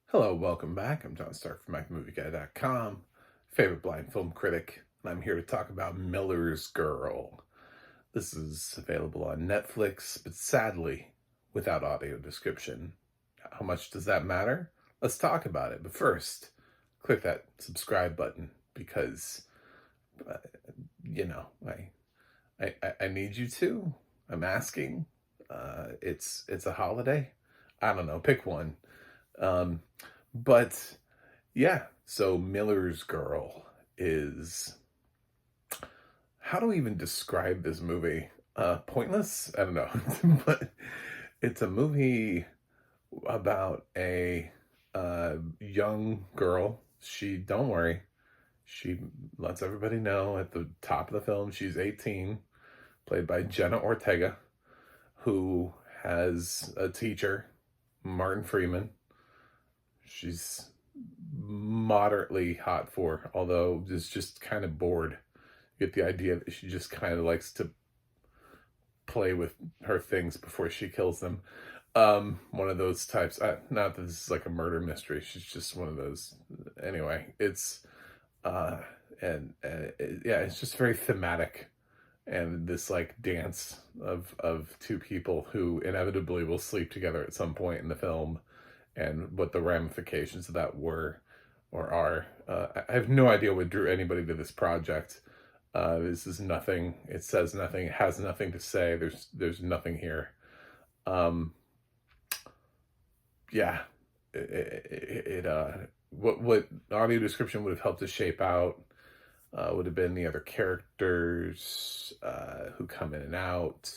Hello, welcome back. I'm John Stark from MacMovieGuy.com, favorite blind film critic, and I'm here to talk about Miller's Girl. This is available on Netflix, but sadly, without audio description. How much does that matter? Let's talk about it. But first, click that subscribe button because, uh, you know, I need you to. I'm asking. It's a holiday. I don't know. Pick one. Um, but yeah, so Miller's Girl is, how do we even describe this movie? Pointless? I don't know. But it's a movie about a young girl. Don't worry, she lets everybody know at the top of the film she's 18, played by Jenna Ortega, who has a teacher, Martin Freeman. She's moderately hot for, although is just kind of bored. You get the idea that she just kind of likes to play with her things before she kills them. One of those types. Not that this is like a murder mystery. She's just one of those. Anyway, it's uh, yeah, it's just very thematic, and this like dance of two people who inevitably will sleep together at some point in the film, and what the ramifications of that were or are. I have no idea what drew anybody to this project. This is nothing. It says nothing. It has nothing to say. There's nothing here. Um, yeah, what audio description would have helped to shape out would have been the other characters who come in and out.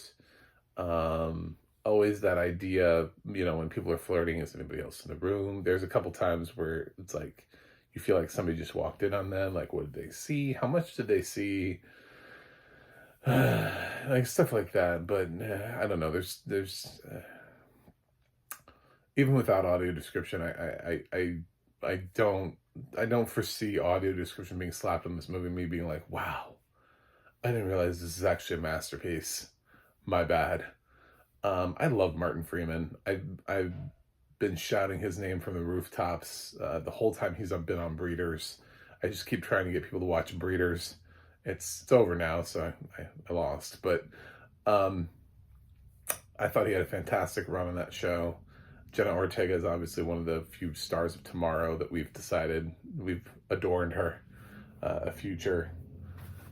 Always that idea, when people are flirting, is anybody else in the room? There's a couple times where it's like you feel like somebody just walked in on them. Like, what did they see? How much did they see? Like stuff like that. But I don't know. There's even without audio description, I don't foresee audio description being slapped on this movie. Me being like, wow, I didn't realize this is actually a masterpiece. My bad. I love Martin Freeman. I've been shouting his name from the rooftops the whole time he's been on Breeders. I just keep trying to get people to watch Breeders. It's over now, so I lost. But um, I thought he had a fantastic run on that show. Jenna Ortega is obviously one of the few stars of tomorrow that we've adorned her, a future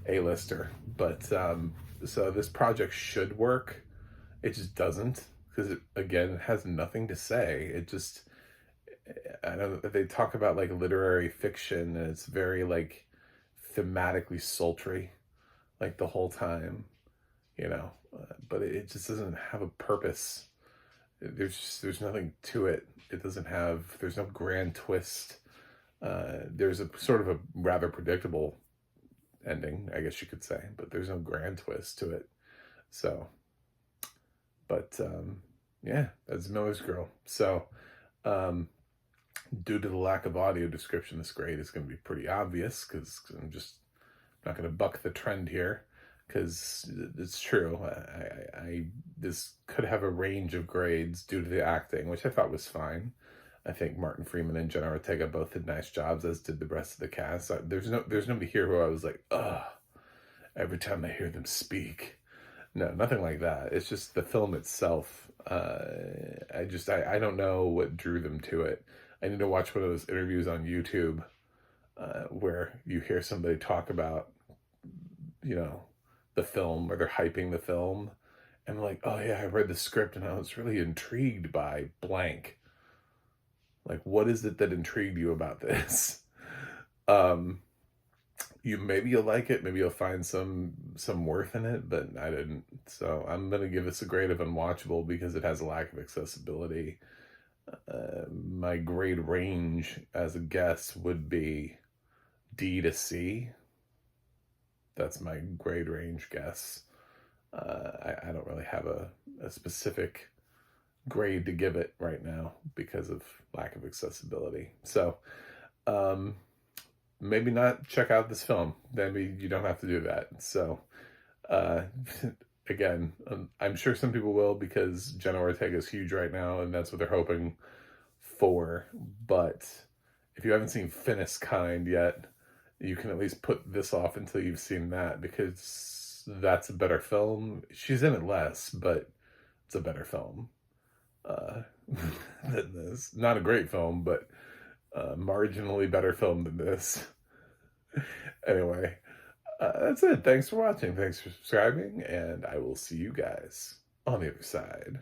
A-lister. But so this project should work. It just doesn't, because it has nothing to say. I know that they talk about like literary fiction, and it's very like thematically sultry, like the whole time, but it just doesn't have a purpose. There's nothing to it. There's no grand twist. There's a sort of a rather predictable ending, I guess you could say, but there's no grand twist to it. So, but yeah, that's Miller's Girl. So, due to the lack of audio description, this grade is going to be pretty obvious because I'm just not going to buck the trend here, because it's true. I this could have a range of grades due to the acting, which I thought was fine. I think Martin Freeman and Jenna Ortega both did nice jobs, as did the rest of the cast. There's nobody here who I was like, ugh, every time I hear them speak. No, nothing like that. It's just the film itself. I don't know what drew them to it. I need to watch one of those interviews on YouTube where you hear somebody talk about, the film, or they're hyping the film. And I'm like, oh yeah, I read the script and I was really intrigued by blank. Like, what is it that intrigued you about this? Um, maybe you'll like it, maybe you'll find some worth in it, but I didn't. So I'm gonna give this a grade of unwatchable because it has a lack of accessibility. My grade range as a guess would be D to C. That's my grade range guess. I don't really have a specific grade to give it right now because of lack of accessibility. So maybe not check out this film. Maybe you don't have to do that. So uh, again, I'm sure some people will, because Jenna Ortega is huge right now, and that's what they're hoping 4, but if you haven't seen Finest Kind yet, you can at least put this off until you've seen that, because that's a better film. She's in it less, but it's a better film uh, than this. Not a great film, but marginally better film than this. Anyway, that's it. Thanks for watching. Thanks for subscribing, and I will see you guys on the other side.